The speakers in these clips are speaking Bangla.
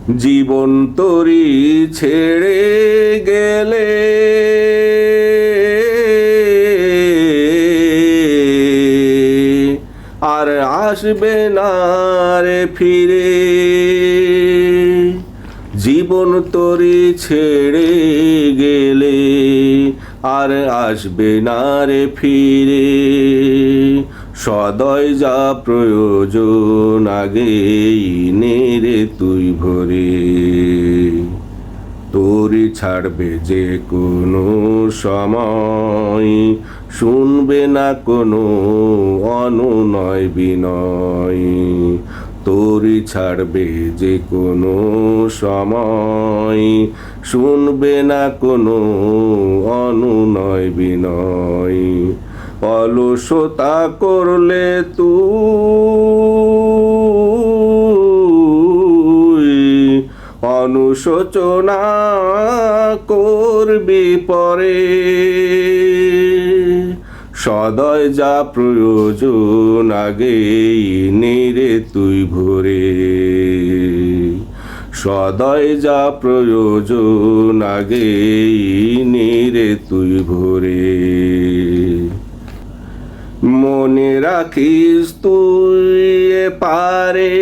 জীবন তরি ছেড়ে গেলে আর আসবে না রে ফিরে। জীবন তরি ছেড়ে গেলে আর আসবে না রে ফিরে। সদয় যা প্রয়োজন আগেই নে রে তুই ভরে। তোরি ছাড়বে যে কোনো সময়, শুনবে না কোনো অনুনয় বিনয়। তোরি ছাড়বে যে কোনো সময়, শুনবে না কোনো অনুনয় বিনয়। অলসতা করলে তুই অনুশোচনা করবি পরে। সদয় যা প্রয়োজন আগেই নে রে তুই ভরে। সদয় যা প্রয়োজন আগেই নে রে তুই ভরে। মনে রাখিস তুই পারে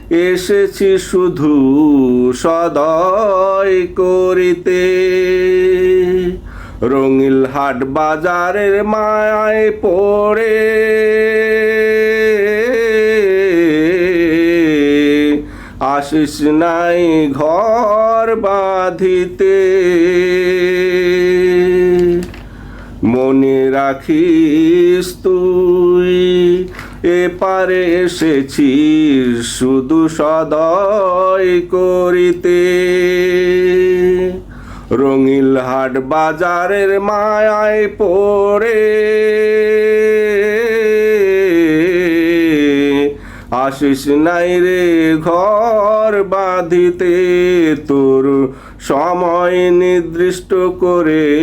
এসেছি শুধু সদয় করিতে। রঙিল হাট বাজারের মায়ায় পড়ে আসিস নাই ঘর বাঁধিতে। মনে রাখিস তুই এপারে এসেছিস শুধু সদয় করিতে। রঙিল হাট বাজারের মায়ায় পড়ে আসিস নাই রে ঘর বাঁধিতে। তোর সময় নির্দিষ্ট করে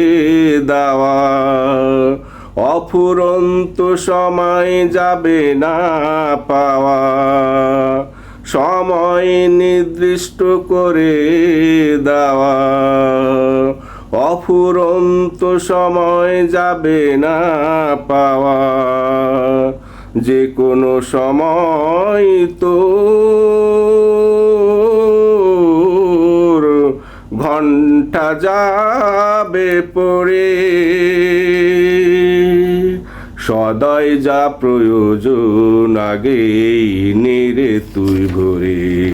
দেওয়া অফুরন্ত সময় যাবে না পাওয়া। সময় নির্দিষ্ট করে দেওয়া অফুরন্ত সময় যাবে না পাওয়া। যে কোনো সময় তোর ঘন্টা যাবে পড়ে। সদয় যা প্রয়োজন আগেই নে রে তুই ভরে।